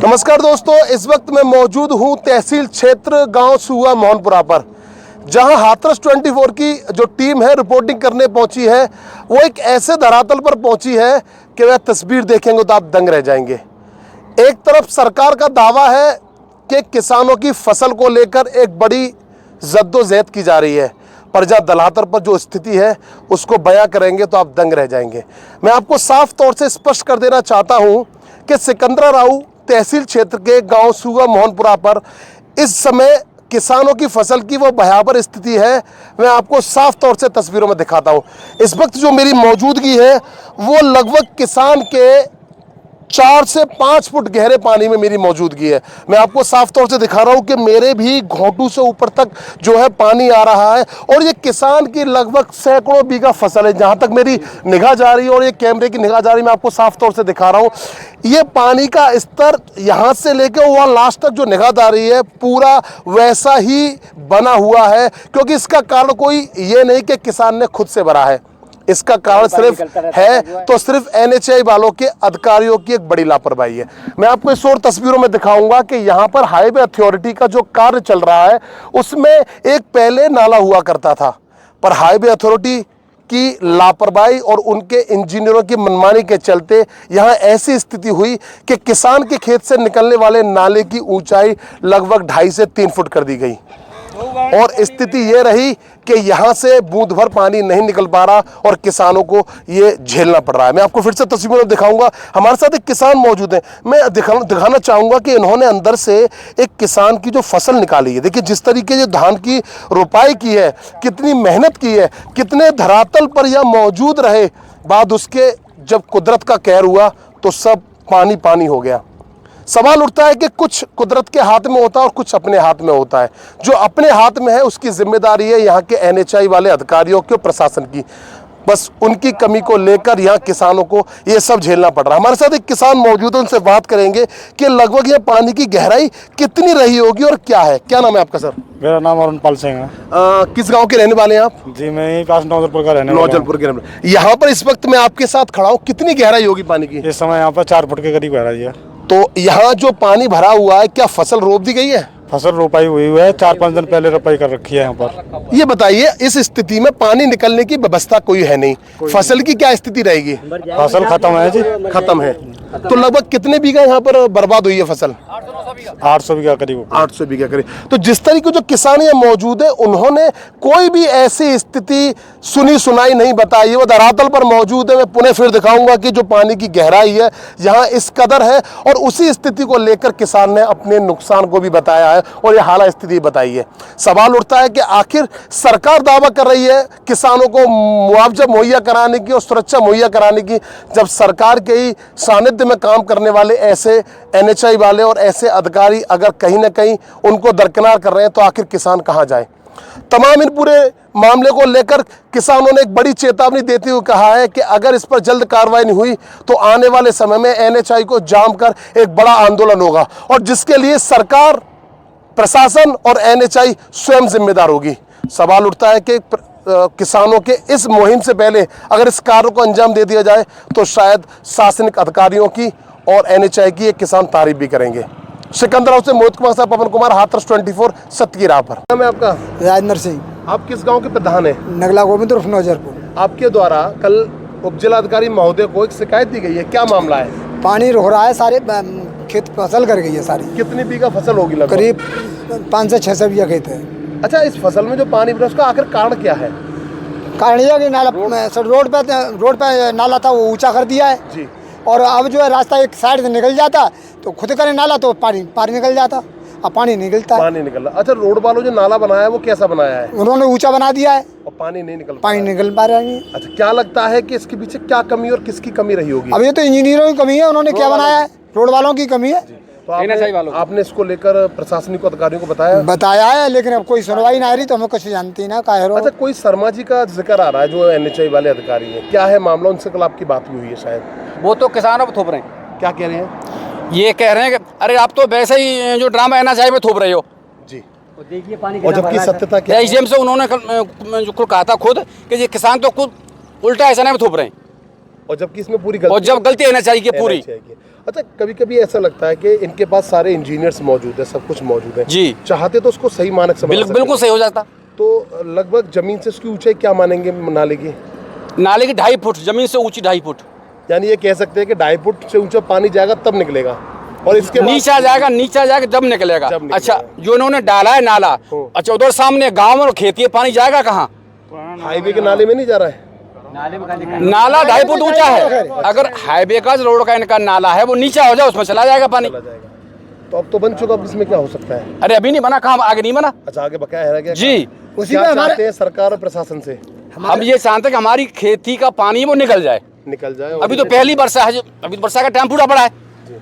नमस्कार दोस्तों, इस वक्त मैं मौजूद हूं तहसील क्षेत्र गांव सुआ मोहनपुरा पर, जहां हाथरस 24 की जो टीम है रिपोर्टिंग करने पहुंची है। वो एक ऐसे धरातल पर पहुंची है कि वह तस्वीर देखेंगे तो आप दंग रह जाएंगे। एक तरफ सरकार का दावा है कि किसानों की फसल को लेकर एक बड़ी जद्दोजहद की जा रही है, पर जहाँ दलातर पर जो स्थिति है उसको बयां करेंगे तो आप दंग रह जाएंगे। मैं आपको साफ तौर से स्पष्ट कर देना चाहता हूं कि सिकंदराऊ तहसील क्षेत्र के गांव सुआ मोहनपुरा पर इस समय किसानों की फसल की वो भयावह स्थिति है। मैं आपको साफ तौर से तस्वीरों में दिखाता हूं। इस वक्त जो मेरी मौजूदगी है वो लगभग किसान के 4 से 5 फुट गहरे पानी में मेरी मौजूदगी है। मैं आपको साफ तौर से दिखा रहा हूं कि मेरे भी घोंटू से ऊपर तक जो है पानी आ रहा है, और ये किसान की लगभग सैकड़ों बीघा फसल है जहां तक मेरी निगाह जा रही है, और ये कैमरे की निगाह जा रही है। मैं आपको साफ तौर से दिखा रहा हूं, ये पानी का स्तर यहां से लेकर वहां लास्ट तक जो निगाह जा रही है पूरा वैसा ही बना हुआ है, क्योंकि इसका कारण कोई ये नहीं कि किसान ने खुद से भरा है। इसका कारण सिर्फ है तो सिर्फ NHI वालों के अधिकारियों की एक बड़ी लापरवाही है। मैं आपको इस और तस्वीरों में दिखाऊंगा कि यहाँ पर हाईवे अथॉरिटी का जो कार्य चल रहा है उसमें एक पहले नाला हुआ करता था, पर हाईवे अथॉरिटी की लापरवाही और उनके इंजीनियरों की मनमानी के चलते यहाँ ऐसी स्थिति हुई कि किसान के खेत से निकलने वाले नाले की ऊंचाई लगभग 2.5 से 3 फुट कर दी गई, और स्थिति ये रही कि यहाँ से बूंद भर पानी नहीं निकल पा रहा और किसानों को ये झेलना पड़ रहा है। मैं आपको फिर से तस्वीरों में दिखाऊंगा। हमारे साथ एक किसान मौजूद है। मैं दिखाना चाहूँगा कि इन्होंने अंदर से एक किसान की जो फसल निकाली है, देखिए जिस तरीके से धान की रोपाई की है, कितनी मेहनत की है, कितने धरातल पर यह मौजूद रहे, बाद उसके जब कुदरत का कहर हुआ तो सब पानी पानी हो गया। सवाल उठता है कि कुछ कुदरत के हाथ में होता है और कुछ अपने हाथ में होता है। जो अपने हाथ में है उसकी जिम्मेदारी है यहाँ के NHI वाले अधिकारियों के, प्रशासन की। बस उनकी कमी को लेकर यहाँ किसानों को ये सब झेलना पड़ रहा है। हमारे साथ एक किसान मौजूद है, उनसे बात करेंगे कि लगभग ये पानी की गहराई कितनी रही होगी और क्या है। क्या नाम है आपका सर? मेरा नाम अरुणपाल सिंह है। किस गाँव के रहने वाले हैं आप? जी मैं यहीं पास नौजलपुर का रहने वाला हूं। नौजलपुर के रहने वाले। यहाँ पर इस वक्त मैं आपके साथ खड़ा हूँ, कितनी गहराई होगी पानी की? इस समय यहाँ पर 4 फुट के करीब गहराई है। तो यहाँ जो पानी भरा हुआ है, क्या फसल रोप दी गई है? फसल रोपाई हुई है, 4-5 दिन पहले रोपाई कर रखी है यहाँ पर। ये बताइए, इस स्थिति में पानी निकलने की व्यवस्था कोई है नहीं, फसल की क्या स्थिति रहेगी? फसल खत्म है जी, खत्म है। तो लगभग कितने बीघा यहाँ पर बर्बाद हुई है फसल? 800 बीघा करीब। 800 बीघा करीब। तो जिस तरीके जो किसान यहाँ मौजूद है, उन्होंने कोई भी ऐसी स्थिति सुनी सुनाई नहीं बताई है। वो धरातल पर मौजूद है। मैं पुनः फिर दिखाऊंगा कि जो पानी की गहराई है यहाँ इस कदर है, और उसी स्थिति को लेकर किसान ने अपने नुकसान को भी बताया है और ये हालात स्थिति बताई है। सवाल उठता है कि आखिर सरकार दावा कर रही है किसानों को मुआवजा मुहैया कराने की और सुरक्षा मुहैया कराने की, जब सरकार के ही सानिध्य में काम करने वाले ऐसे NHI वाले और ऐसे अधिकारी अगर कहीं ना कहीं उनको दरकिनार कर रहे हैं तो आखिर किसान कहाँ जाए। तमाम इन पूरे मामले को लेकर किसानों ने एक बड़ी चेतावनी देते हुए कहा है कि अगर इस पर जल्द कार्रवाई नहीं हुई तो आने वाले समय में NHI को जाम कर एक बड़ा आंदोलन होगा, और जिसके लिए सरकार, प्रशासन और NHI स्वयं जिम्मेदार होगी। सवाल उठता है कि किसानों के इस मुहिम से पहले अगर इस कार्य को अंजाम दे दिया जाए तो शायद शासनिक अधिकारियों की और NHI की एक किसान तारीफ भी करेंगे। सिकंदराऊ से मोहित कुमार साहब, पवन कुमार, हाथरस 24 सत्य की राह पर। नाम है आपका? राजेंद्र सिंह। आप किस गांव के प्रधान हैं? नगला गोविंद उर्फ नौजरपुर। आपके द्वारा कल उपजिलाधिकारी महोदय को एक शिकायत दी गई है, क्या मामला है? पानी रुक रहा है, सारे खेत फसल कर गई है सारी। कितनी बीघा फसल होगी लगभग? करीब 500 से 600 बीघा खेत है। अच्छा, इस फसल में जो पानी भरा उसका आखिर कारण क्या है? कारण यह कि नाला रोड पे नाला था वो ऊंचा कर दिया है जी, और अब जो है रास्ता एक साइड से निकल जाता तो खुद करे नाला तो पानी निकल जाता, अब पानी निकलता है। पानी निकल रहा। अच्छा, रोड वालों जो नाला बनाया है वो कैसा बनाया है? उन्होंने ऊंचा बना दिया है और पानी नहीं निकल पा रहा है। अच्छा, क्या लगता है कि इसके पीछे क्या कमी और किसकी कमी रही होगी? अब ये तो इंजीनियरों की कमी है, उन्होंने क्या बनाया है, रोड वालों की कमी है। तो आपने इसको लेकर प्रशासनिक अधिकारियों को बताया है, लेकिन अब कोई सुनवाई ना आ रही, तो हमें कुछ जानती ना का है। अच्छा, कोई शर्मा जी का जिक्र आ रहा है जो NHI वाले अधिकारी हैं, क्या है मामला? उनसे कल आपकी बात भी हुई है शायद? वो तो किसानों पर थोप रहे हैं। क्या कह रहे हैं? ये कह रहे हैं कि अरे आप तो वैसे ही जो ड्रामा NHI में थोप रहे हो जी, देखिए पानी। और जबकि सत्यता क्या है? SDM से उन्होंने कहा था खुद कि ये किसान तो खुद उल्टा ऐसा नहीं थोप रहे हैं, और जबकि इसमें पूरी गलती, और जब गलती NHI की पूरी। अच्छा, कभी कभी ऐसा लगता है कि इनके पास सारे इंजीनियर्स मौजूद है, सब कुछ मौजूद है जी। चाहते तो उसको सही मानक से बना सकते बिल्कुल सही हो जाता। तो लगभग जमीन से उसकी ऊंचाई क्या मानेंगे नाले की? नाले की 2.5 फुट, जमीन से ऊंची 2.5 फुट। यानी ये कह सकते हैं कि 2.5 फुट से ऊंचा पानी जाएगा तब निकलेगा, और इसके बाद नीचा जाएगा जब निकलेगा। जब निकलेगा। अच्छा, जो इन्होंने डाला है नाला, अच्छा उधर सामने गांव और खेती है, पानी जाएगा कहाँ? हाईवे के नाले में नहीं जा रहा है। नाला 2.5 फुट ऊंचा है। अगर हाईवे का रोड का इनका नाला है वो नीचा हो जाए, उसमें चला जाएगा पानी। चला जाएगा। तो अब तो बन चुका, अब इसमें क्या हो सकता है? अरे अभी नहीं बना, कहाँ आगे नहीं बना। अच्छा, आगे बकाया है क्या? जी। उसी क्या में हमारे चाहते हैं सरकार और प्रशासन से? हम ये चाहते हैं कि हमारी खेती का पानी वो निकल जाए। निकल जाए। अभी तो पहली वर्षा है, अभी तो वर्षा का टाइम पूरा पड़ा है,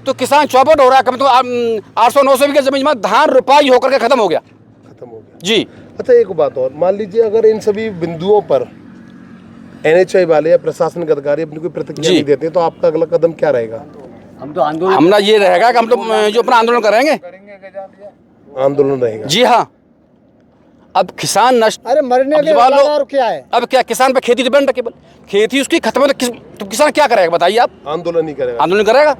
तो किसान चौपट हो रहा है। कम तो 800-900 बीघा जमीन में धान रुपाई होकर के खत्म हो गया। खत्म हो गया जी। अच्छा, एक बात और, मान लीजिए अगर इन सभी बिंदुओं पर NHI वाले या प्रशासनिक अधिकारी अपनी कोई प्रतिक्रिया जी। नहीं देते तो आपका अगला कदम क्या रहेगा? हमने ये रहेगा कि हम तो जो अपना आंदोलन करेंगे। आंदोलन रहेगा। जी हाँ। अब किसान नष्ट, अरे मरने अब के जवाब लो। अलावा और क्या है? अब क्या किसान पे खेती डिपेंड है केवल, खेती उसकी खत्म है तो किसान क्या करेगा बताइए आप? आंदोलन ही करेगा। आंदोलन करेगा।